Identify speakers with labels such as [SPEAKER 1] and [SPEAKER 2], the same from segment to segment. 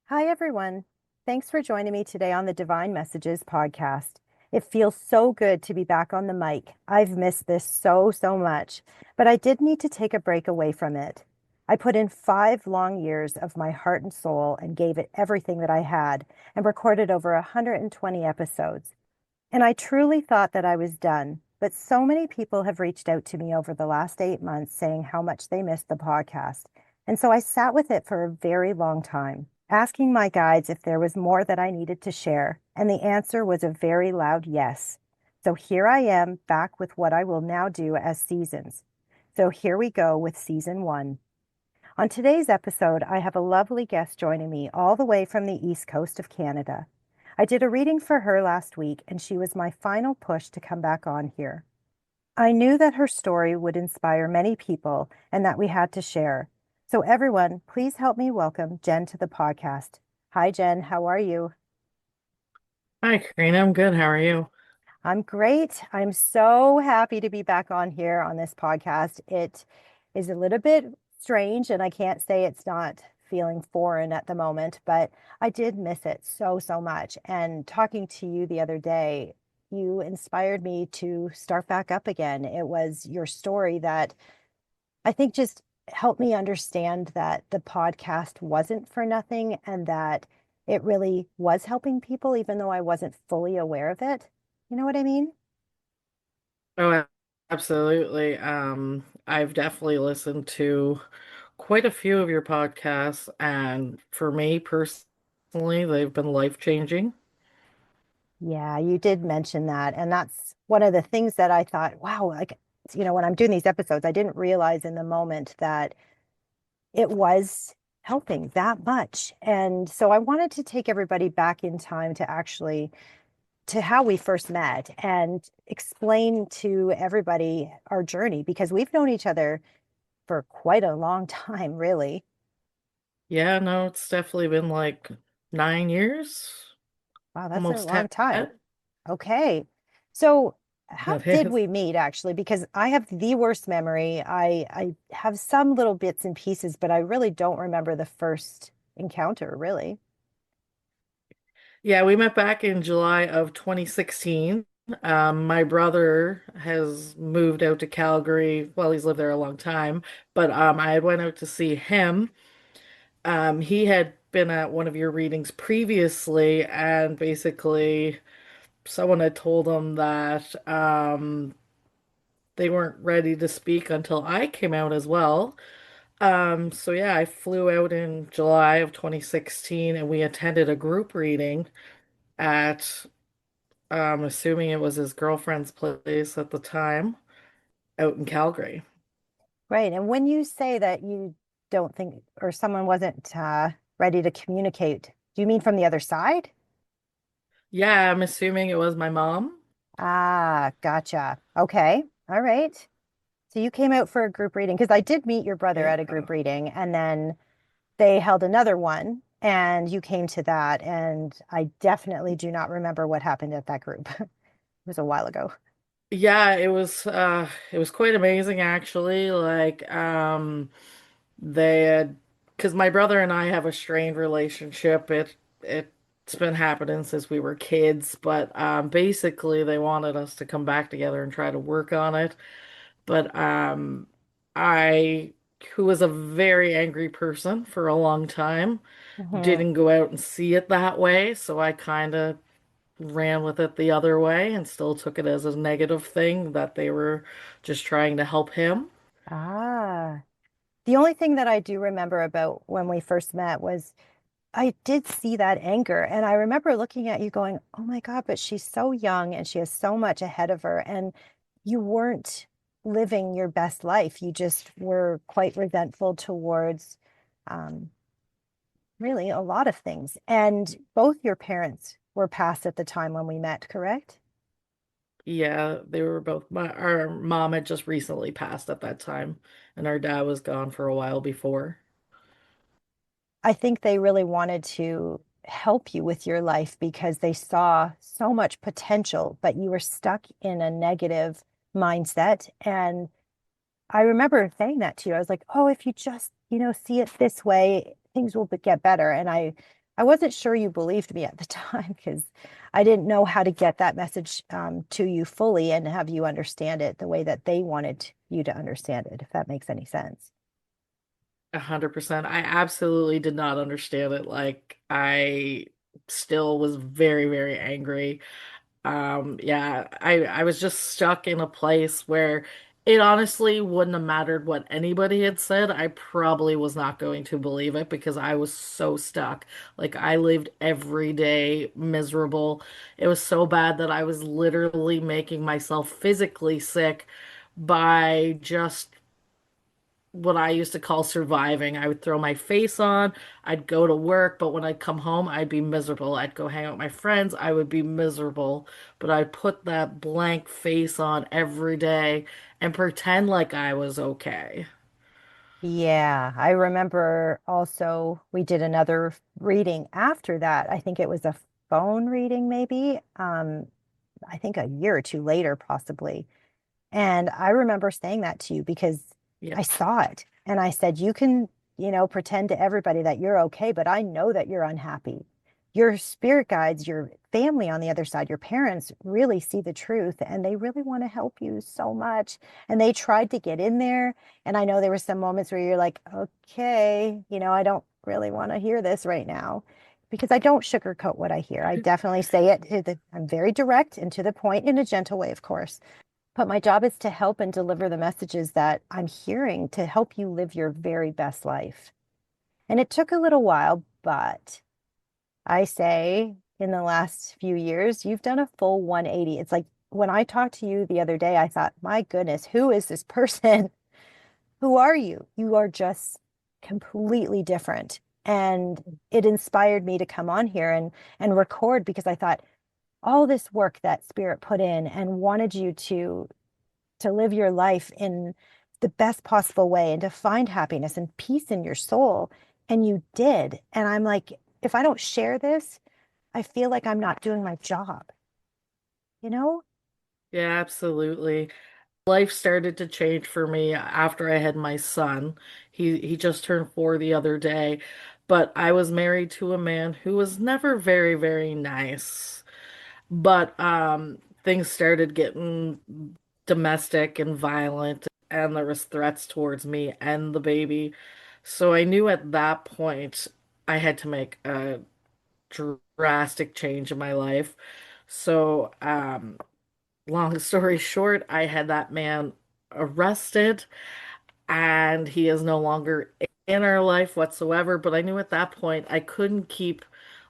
[SPEAKER 1] Hi, everyone. Thanks for joining me today on the Divine Messages podcast. It feels so good to be back on the mic. I've missed this so much, but I did need to take a break away from it. I put in 5 long years of my heart and soul and gave it everything that I had and recorded over 120 episodes. And I truly thought that I was done, but so many people have reached out to me over the last 8 months saying how much they missed the podcast. And so I sat with it for a very long time, asking my guides if there was more that I needed to share. And the answer was a very loud yes. So here I am back with what I will now do as seasons. So here we go with season 1. On today's episode, I have a lovely guest joining me all the way from the east coast of Canada. I did a reading for her last week, and she was my final push to come back on here. I knew that her story would inspire many people and that we had to share. So, everyone, please help me welcome Jen to the podcast. Hi, Jen. How are you?
[SPEAKER 2] Hi, Karina. I'm good. How are you?
[SPEAKER 1] I'm great. I'm so happy to be back on here on this podcast. It is a little bit strange, and I can't say it's not feeling foreign at the moment, but I did miss it so much. And talking to you the other day, you inspired me to start back up again. It was your story that I think just helped me understand that the podcast wasn't for nothing and that it really was helping people, even though I wasn't fully aware of it. You know what I mean?
[SPEAKER 2] Oh, absolutely. I've definitely listened to quite a few of your podcasts, and for me personally, they've been life-changing.
[SPEAKER 1] Yeah, you did mention that. And that's one of the things that I thought, wow, like, when I'm doing these episodes, I didn't realize in the moment that it was helping that much. And so I wanted to take everybody back in time to actually to how we first met and explain to everybody our journey because we've known each other for quite a long time, really.
[SPEAKER 2] Yeah, no, it's definitely been like 9 years,
[SPEAKER 1] Wow, that's a
[SPEAKER 2] almost
[SPEAKER 1] long
[SPEAKER 2] 10.
[SPEAKER 1] time. Okay. So how
[SPEAKER 2] It
[SPEAKER 1] did
[SPEAKER 2] is.
[SPEAKER 1] we meet actually? Because I have the worst memory. I have some little bits and pieces, but I really don't remember the first encounter, really.
[SPEAKER 2] Yeah, we met back in July of 2016. My brother has moved out to Calgary. Well, he's lived there a long time, but I went out to see him. He had been at one of your readings previously, and basically, someone had told him that they weren't ready to speak until I came out as well. So yeah, I flew out in July of 2016, and we attended a group reading at, assuming it was his girlfriend's place at the time, out in Calgary.
[SPEAKER 1] Right. And when you say that you don't think or someone wasn't ready to communicate, do you mean from the other side?
[SPEAKER 2] Yeah, I'm assuming it was my mom.
[SPEAKER 1] Ah, gotcha. Okay. All right. So you came out for a group reading because I did meet your brother
[SPEAKER 2] Yeah.
[SPEAKER 1] at a group reading and then they held another one and you came to that. And I definitely do not remember what happened at that group. It was a while ago.
[SPEAKER 2] Yeah, it was quite amazing actually. Like they had, because my brother and I have a strained relationship. It's been happening since we were kids, but basically they wanted us to come back together and try to work on it. But I, who was a very angry person for a long time,
[SPEAKER 1] Hmm.
[SPEAKER 2] didn't go out and see it that way, so I kind of ran with it the other way and still took it as a negative thing that they were just trying to help him.
[SPEAKER 1] Ah, the only thing that I do remember about when we first met was I did see that anger. And I remember looking at you going, oh my God, but she's so young and she has so much ahead of her. And you weren't living your best life. You just were quite resentful towards um, really a lot of things. And both your parents were passed at the time when we met, correct?
[SPEAKER 2] Yeah, they were both our mom had just recently passed at that time, and our dad was gone for a while before.
[SPEAKER 1] I think they really wanted to help you with your life because they saw so much potential, but you were stuck in a negative mindset. And I remember saying that to you. I was like, oh, if you just, see it this way, things will get better. And I I wasn't sure you believed me at the time because I didn't know how to get that message to you fully and have you understand it the way that they wanted you to understand it, if that makes any sense.
[SPEAKER 2] 100%. I absolutely did not understand it. Like, I still was very, very angry. Yeah, I was just stuck in a place where it honestly wouldn't have mattered what anybody had said. I probably was not going to believe it because I was so stuck. Like, I lived every day miserable. It was so bad that I was literally making myself physically sick by just what I used to call surviving. I would throw my face on, I'd go to work, but when I'd come home, I'd be miserable. I'd go hang out with my friends, I would be miserable. But I'd put that blank face on every day and pretend like I was okay.
[SPEAKER 1] Yeah, I remember also we did another reading after that. I think it was a phone reading, maybe. I think a year or two later, possibly. And I remember saying that to you because I
[SPEAKER 2] Yep.
[SPEAKER 1] saw it. And I said, you can, pretend to everybody that you're okay, but I know that you're unhappy. Your spirit guides, your family on the other side, your parents really see the truth and they really want to help you so much. And they tried to get in there. And I know there were some moments where you're like, okay, I don't really want to hear this right now because I don't sugarcoat what I hear. I definitely say it. I'm very direct and to the point in a gentle way, of course. But my job is to help and deliver the messages that I'm hearing to help you live your very best life. And it took a little while, but I say in the last few years, you've done a full 180. It's like when I talked to you the other day, I thought, my goodness, who is this person? Who are you? You are just completely different. And it inspired me to come on here and record because I thought all this work that Spirit put in and wanted you to live your life in the best possible way and to find happiness and peace in your soul. And you did. And I'm like, if I don't share this, I feel like I'm not doing my job, you know?
[SPEAKER 2] Yeah, absolutely. Life started to change for me after I had my son. He just turned 4 the other day, but I was married to a man who was never very, very nice. But things started getting domestic and violent, and there was threats towards me and the baby. So I knew at that point I had to make a drastic change in my life. So, long story short, I had that man arrested, and he is no longer in our life whatsoever. But I knew at that point I couldn't keep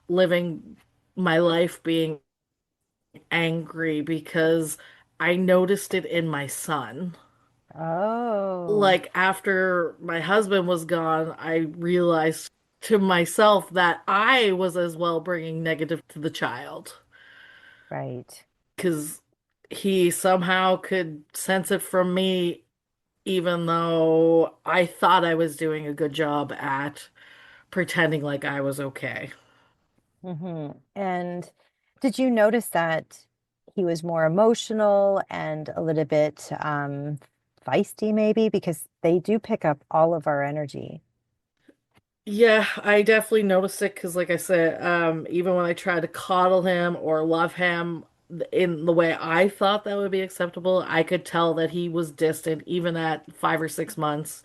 [SPEAKER 2] living my life being angry because I noticed it in my son.
[SPEAKER 1] Oh,
[SPEAKER 2] Like after my husband was gone, I realized to myself that I was as well bringing negative to the child
[SPEAKER 1] right.
[SPEAKER 2] because he somehow could sense it from me, even though I thought I was doing a good job at pretending like I was okay.
[SPEAKER 1] And did you notice that he was more emotional and a little bit feisty, maybe? Because they do pick up all of our energy.
[SPEAKER 2] Yeah, I definitely noticed it because, like I said, even when I tried to coddle him or love him in the way I thought that would be acceptable, I could tell that he was distant even at 5 or 6 months.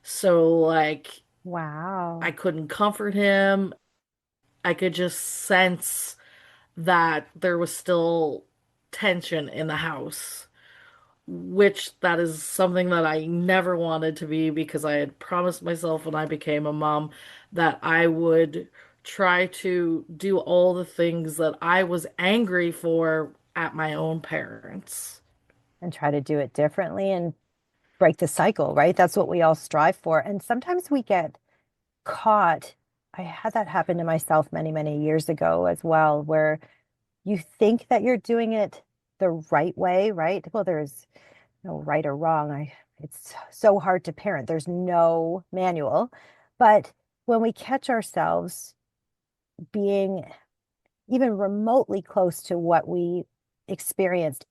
[SPEAKER 2] So, like, I
[SPEAKER 1] Wow.
[SPEAKER 2] couldn't comfort him. I could just sense that there was still tension in the house, which that is something that I never wanted to be because I had promised myself when I became a mom that I would try to do all the things that I was angry for at my own parents.
[SPEAKER 1] And try to do it differently and break the cycle, right? That's what we all strive for. And sometimes we get caught. I had that happen to myself many, many years ago as well, where you think that you're doing it the right way, right? Well, there's no right or wrong. It's so hard to parent. There's no manual. But when we catch ourselves being even remotely close to what we experienced,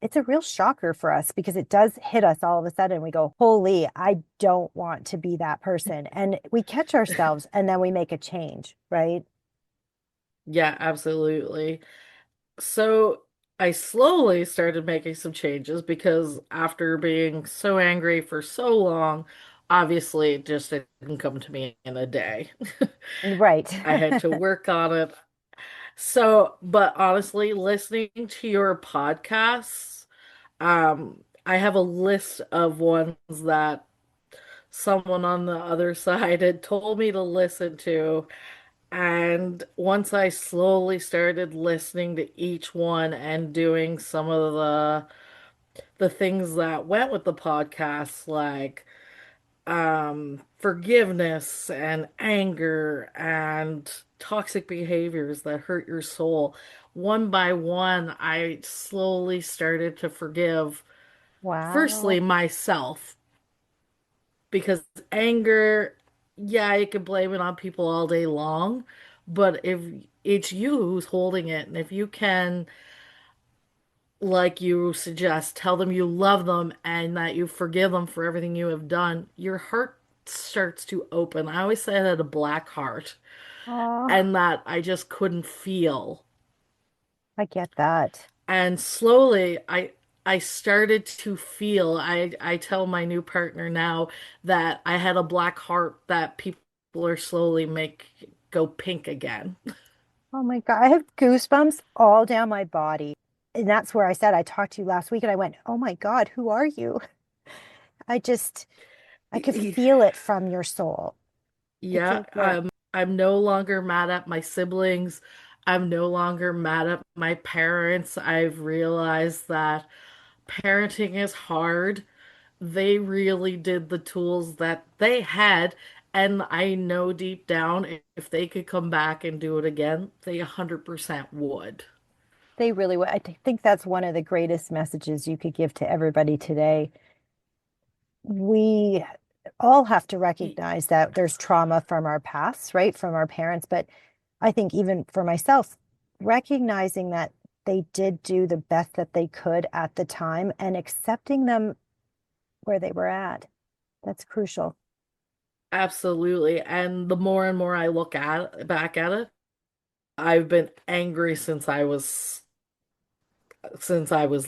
[SPEAKER 1] it's a real shocker for us because it does hit us all of a sudden. We go, holy, I don't want to be that person. And we catch ourselves and then we make a change, right?
[SPEAKER 2] Yeah, absolutely. So I slowly started making some changes because after being so angry for so long, obviously it just didn't come to me in a day.
[SPEAKER 1] Right.
[SPEAKER 2] I had to work on it. So, but honestly, listening to your podcasts, I have a list of ones that someone on the other side had told me to listen to. And once I slowly started listening to each one and doing some of the things that went with the podcast, like forgiveness and anger and toxic behaviors that hurt your soul, one by one, I slowly started to forgive, firstly,
[SPEAKER 1] Wow.
[SPEAKER 2] myself, because anger, yeah, you can blame it on people all day long, but if it's you who's holding it, and if you can, like you suggest, tell them you love them and that you forgive them for everything you have done, your heart starts to open. I always say I had a black heart
[SPEAKER 1] Oh,
[SPEAKER 2] and that I just couldn't feel.
[SPEAKER 1] I get that.
[SPEAKER 2] And slowly I started to feel. I tell my new partner now that I had a black heart that people are slowly make go pink again.
[SPEAKER 1] Oh my God. I have goosebumps all down my body. And that's where I said I talked to you last week and I went, oh my God, who are you? I just, I could feel it from your soul. It's
[SPEAKER 2] Yeah,
[SPEAKER 1] as if,
[SPEAKER 2] I'm no longer mad at my siblings. I'm no longer mad at my parents. I've realized that parenting is hard. They really did the tools that they had, and I know deep down if they could come back and do it again, they 100% would.
[SPEAKER 1] they really would. Think that's one of the greatest messages you could give to everybody today. We all have to
[SPEAKER 2] Y-
[SPEAKER 1] recognize that there's trauma from our past, right? From our parents. But I think even for myself, recognizing that they did do the best that they could at the time and accepting them where they were at. That's crucial.
[SPEAKER 2] Absolutely. And the more and more I look at back at it, I've been angry since I was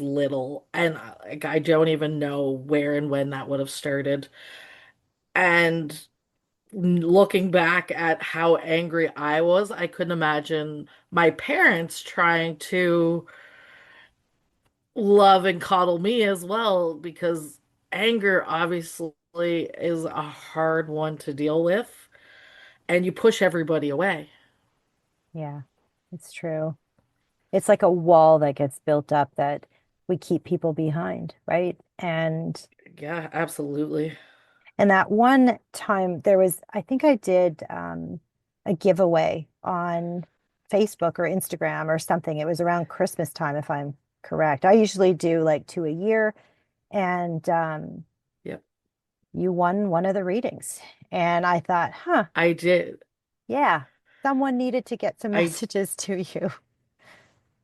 [SPEAKER 2] little, and like I don't even know where and when that would have started. And looking back at how angry I was, I couldn't imagine my parents trying to love and coddle me as well, because anger obviously is a hard one to deal with, and you push everybody away.
[SPEAKER 1] Yeah, it's true. It's like a wall that gets built up that we keep people behind, right?
[SPEAKER 2] Yeah, absolutely.
[SPEAKER 1] And that one time there was, I think I did a giveaway on Facebook or Instagram or something. It was around Christmas time, if I'm correct. I usually do like two a year, and
[SPEAKER 2] Yep.
[SPEAKER 1] you won one of the readings. And I thought, huh,
[SPEAKER 2] I did.
[SPEAKER 1] yeah, someone needed to get some
[SPEAKER 2] I
[SPEAKER 1] messages to you.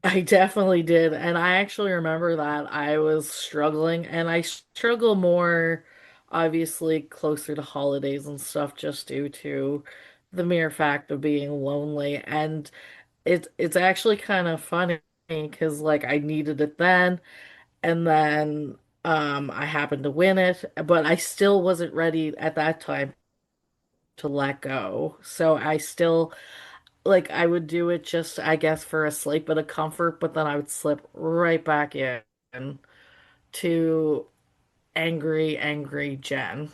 [SPEAKER 2] I definitely did. And I actually remember that I was struggling, and I struggle more, obviously, closer to holidays and stuff, just due to the mere fact of being lonely. And it's actually kind of funny because like I needed it then, and then I happened to win it, but I still wasn't ready at that time to let go. So I still like I would do it just I guess for a slight bit of comfort, but then I would slip right back in to angry, angry Jen.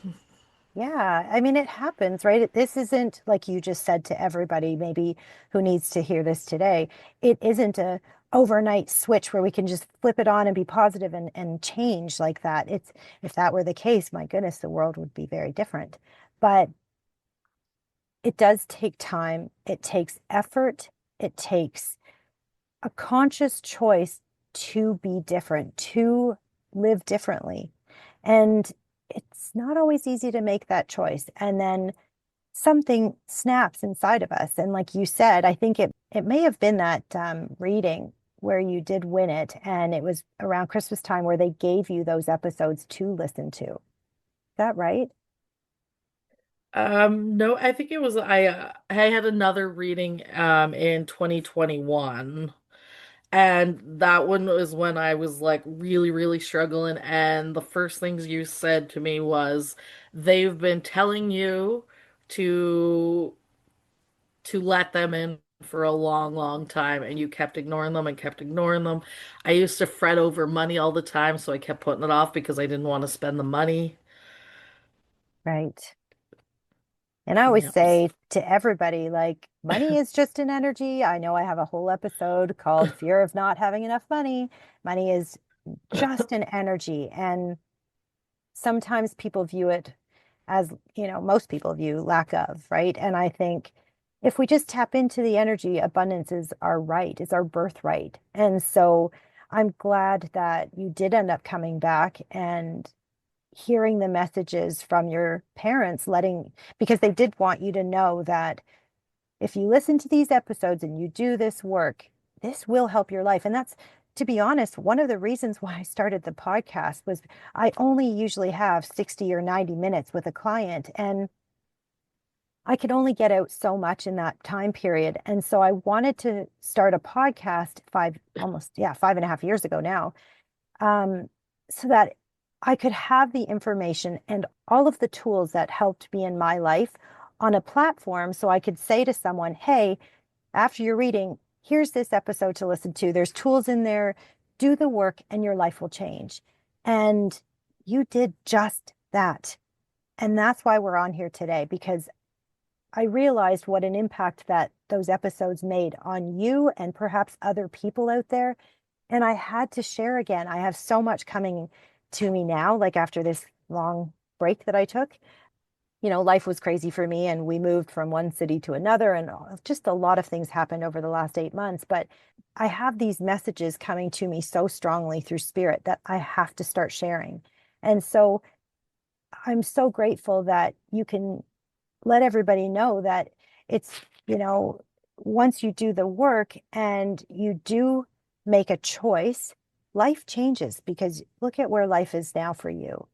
[SPEAKER 1] Yeah, I mean, it happens, right? This isn't like you just said to everybody, maybe who needs to hear this today. It isn't a overnight switch where we can just flip it on and be positive and change like that. It's if that were the case, my goodness, the world would be very different. But it does take time. It takes effort. It takes a conscious choice to be different, to live differently. And it's not always easy to make that choice. And then something snaps inside of us. And like you said, I think it may have been that reading where you did win it, and it was around Christmas time where they gave you those episodes to listen to. Is that right?
[SPEAKER 2] No, I think it was I had another reading in 2021. And that one was when I was like really, really struggling. And the first things you said to me was, they've been telling you to let them in for a long, long time, and you kept ignoring them and kept ignoring them. I used to fret over money all the time, so I kept putting it off because I didn't want to spend the money.
[SPEAKER 1] Right. And I always
[SPEAKER 2] Yeah.
[SPEAKER 1] say to everybody, like, money is just an energy. I know I have a whole episode called Fear of Not Having Enough Money. Money is just an energy. And sometimes people view it as, most people view lack of, right? And I think if we just tap into the energy, abundance is our right, is our birthright. And so I'm glad that you did end up coming back and hearing the messages from your parents, because they did want you to know that if you listen to these episodes and you do this work, this will help your life. And that's, to be honest, one of the reasons why I started the podcast was I only usually have 60 or 90 minutes with a client, and I could only get out so much in that time period. And so I wanted to start a podcast almost, yeah, 5.5 years ago now, um, so that I could have the information and all of the tools that helped me in my life on a platform so I could say to someone, hey, after you're reading, here's this episode to listen to. There's tools in there. Do the work and your life will change. And you did just that. And that's why we're on here today, because I realized what an impact that those episodes made on you and perhaps other people out there. And I had to share again. I have so much coming to me now, like after this long break that I took. Life was crazy for me, and we moved from one city to another, and just a lot of things happened over the last 8 months. But I have these messages coming to me so strongly through spirit that I have to start sharing. And so I'm so grateful that you can let everybody know that it's, you know, once you do the work and you do make a choice, life changes, because look at where life is now for you.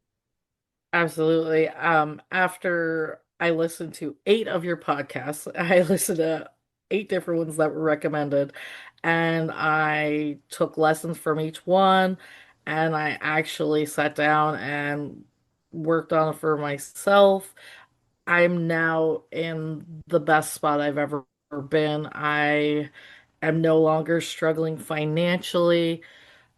[SPEAKER 2] Absolutely. After I listened to 8 of your podcasts, I listened to 8 different ones that were recommended, and I took lessons from each one, and I actually sat down and worked on it for myself. I'm now in the best spot I've ever been. I am no longer struggling financially.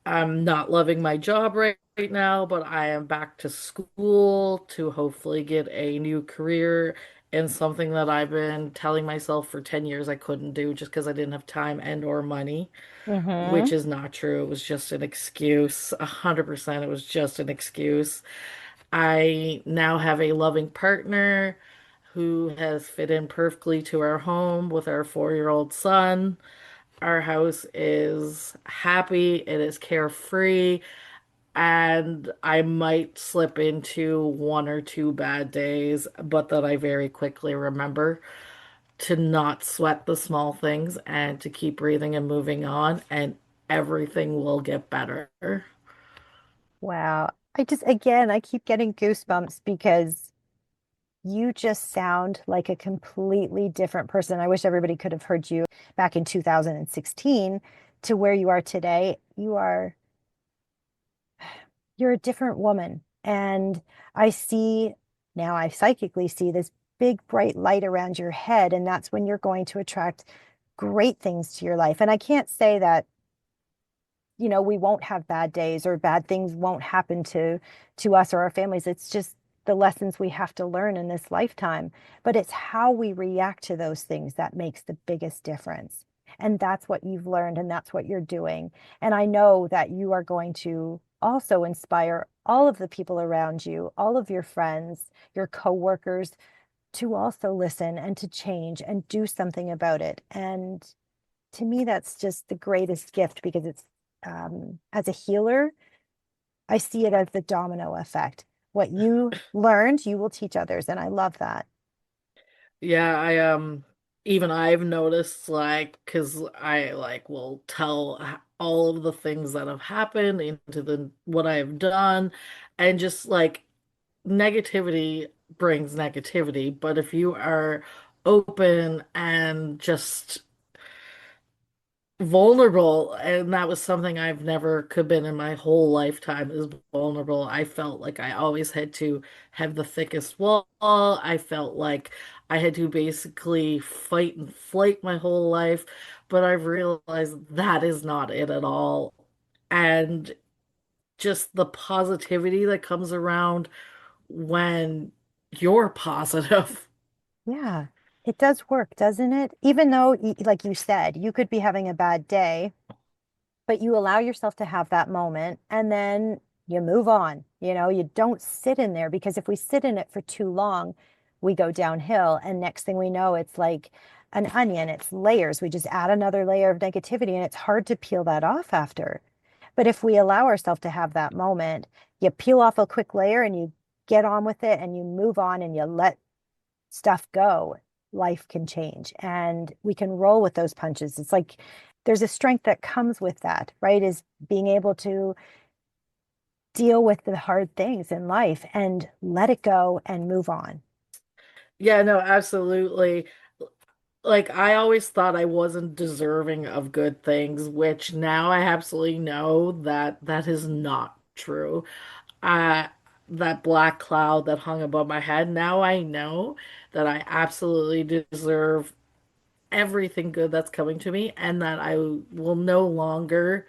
[SPEAKER 2] I'm not loving my job right now, but I am back to school to hopefully get a new career in something that I've been telling myself for 10 years I couldn't do just because I didn't have time and or money, which
[SPEAKER 1] Mm-hmm.
[SPEAKER 2] is not true. It was just an excuse. 100% it was just an excuse. I now have a loving partner who has fit in perfectly to our home with our 4-year-old son. Our house is happy, it is carefree, and I might slip into 1 or 2 bad days, but that I very quickly remember to not sweat the small things and to keep breathing and moving on, and everything will get better.
[SPEAKER 1] Wow. Again, I keep getting goosebumps because you just sound like a completely different person. I wish everybody could have heard you back in 2016 to where you are today. You're a different woman. And I see now, I psychically see this big bright light around your head, and that's when you're going to attract great things to your life. And I can't say that we won't have bad days or bad things won't happen to us or our families. It's just the lessons we have to learn in this lifetime. But it's how we react to those things that makes the biggest difference. And that's what you've learned, and that's what you're doing. And I know that you are going to also inspire all of the people around you, all of your friends, your coworkers, to also listen and to change and do something about it. And to me, that's just the greatest gift, because it's, as a healer, I see it as the domino effect. What you learned, you will teach others. And I love that.
[SPEAKER 2] Yeah, even I've noticed, like, because I like will tell. all of the things that have happened, into the what I have done, and just like negativity brings negativity. But if you are open and just vulnerable, and that was something I've never could been in my whole lifetime, is vulnerable. I felt like I always had to have the thickest wall. I felt like I had to basically fight and flight my whole life, but I've realized that is not it at all. And just the positivity that comes around when you're positive.
[SPEAKER 1] Yeah, it does work, doesn't it? Even though, like you said, you could be having a bad day, but you allow yourself to have that moment and then you move on. You don't sit in there because if we sit in it for too long, we go downhill. And next thing we know, it's like an onion, it's layers. We just add another layer of negativity and it's hard to peel that off after. But if we allow ourselves to have that moment, you peel off a quick layer and you get on with it and you move on and you let stuff go, life can change and we can roll with those punches. It's like there's a strength that comes with that, right? Is being able to deal with the hard things in life and let it go and move on.
[SPEAKER 2] Yeah, no, absolutely. Like I always thought I wasn't deserving of good things, which now I absolutely know that that is not true. Uh, that black cloud that hung above my head, now I know that I absolutely deserve everything good that's coming to me, and that I will no longer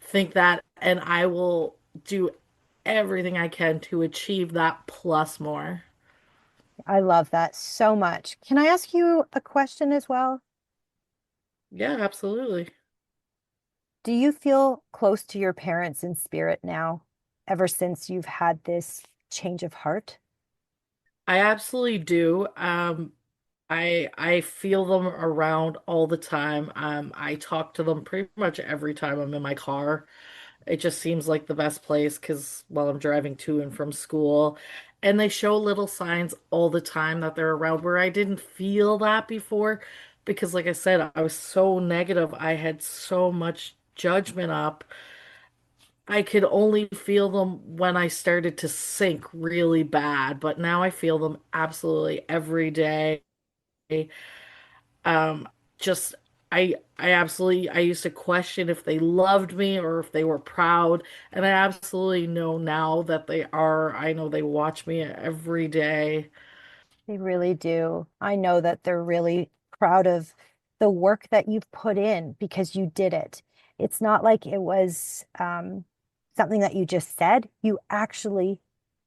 [SPEAKER 2] think that, and I will do everything I can to achieve that plus more.
[SPEAKER 1] I love that so much. Can I ask you a question as well?
[SPEAKER 2] Yeah, absolutely.
[SPEAKER 1] Do you feel close to your parents in spirit now, ever since you've had this change of heart?
[SPEAKER 2] I absolutely do. I feel them around all the time. I talk to them pretty much every time I'm in my car. It just seems like the best place because while I'm driving to and from school, and they show little signs all the time that they're around where I didn't feel that before because, like I said, I was so negative. I had so much judgment up. I could only feel them when I started to sink really bad, but now I feel them absolutely every day. Um, just I absolutely I used to question if they loved me or if they were proud, and I absolutely know now that they are. I know they watch me every day.
[SPEAKER 1] They really do. I know that they're really proud of the work that you've put in because you did it. It's not like it was something that you just said. You actually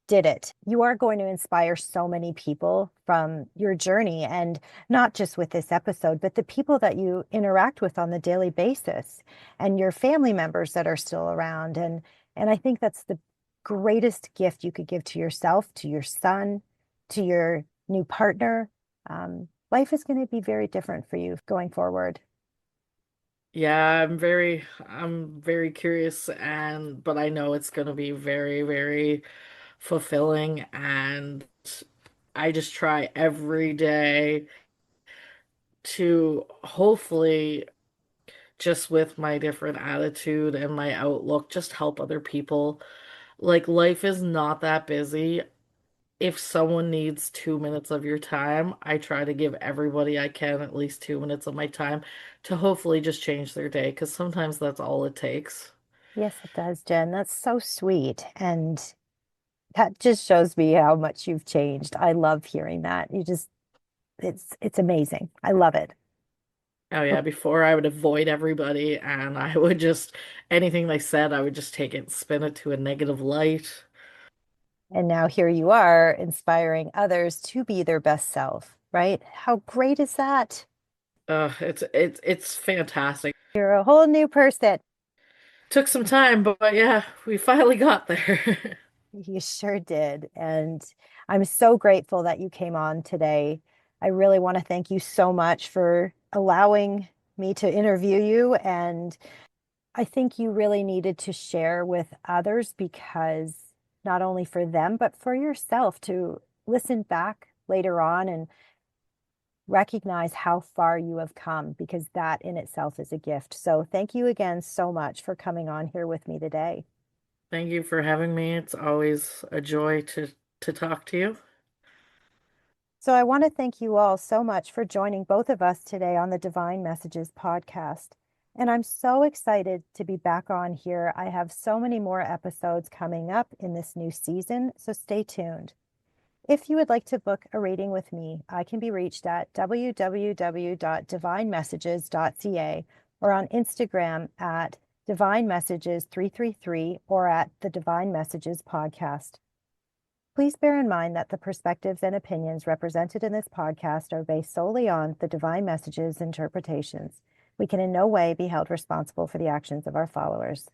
[SPEAKER 1] did it. You are going to inspire so many people from your journey, and not just with this episode, but the people that you interact with on the daily basis and your family members that are still around. And I think that's the greatest gift you could give to yourself, to your son, to your new partner. Life is going to be very different for you going forward.
[SPEAKER 2] Yeah, I'm very curious, and but I know it's gonna be very, very fulfilling, and I just try every day to hopefully just with my different attitude and my outlook, just help other people. Like, life is not that busy. If someone needs 2 minutes of your time, I try to give everybody I can at least 2 minutes of my time to hopefully just change their day, because sometimes that's all it takes.
[SPEAKER 1] Yes, it does, Jen. That's so sweet. And that just shows me how much you've changed. I love hearing that. It's amazing. I love it.
[SPEAKER 2] Oh
[SPEAKER 1] Oh,
[SPEAKER 2] yeah, before I would avoid everybody and I would just anything they said, I would just take it and spin it to a negative light.
[SPEAKER 1] and now here you are inspiring others to be their best self, right? How great is that?
[SPEAKER 2] It's fantastic.
[SPEAKER 1] You're a whole new person.
[SPEAKER 2] Took some time, but yeah, we finally got there.
[SPEAKER 1] You sure did. And I'm so grateful that you came on today. I really want to thank you so much for allowing me to interview you. And I think you really needed to share with others because not only for them, but for yourself to listen back later on and recognize how far you have come because that in itself is a gift. So thank you again so much for coming on here with me today.
[SPEAKER 2] Thank you for having me. It's always a joy to talk to you.
[SPEAKER 1] So I want to thank you all so much for joining both of us today on the Divine Messages podcast. And I'm so excited to be back on here. I have so many more episodes coming up in this new season, so stay tuned. If you would like to book a reading with me, I can be reached at www.divinemessages.ca or on Instagram at Divine Messages 333 or at the Divine Messages podcast. Please bear in mind that the perspectives and opinions represented in this podcast are based solely on the Divine Messages interpretations. We can in no way be held responsible for the actions of our followers.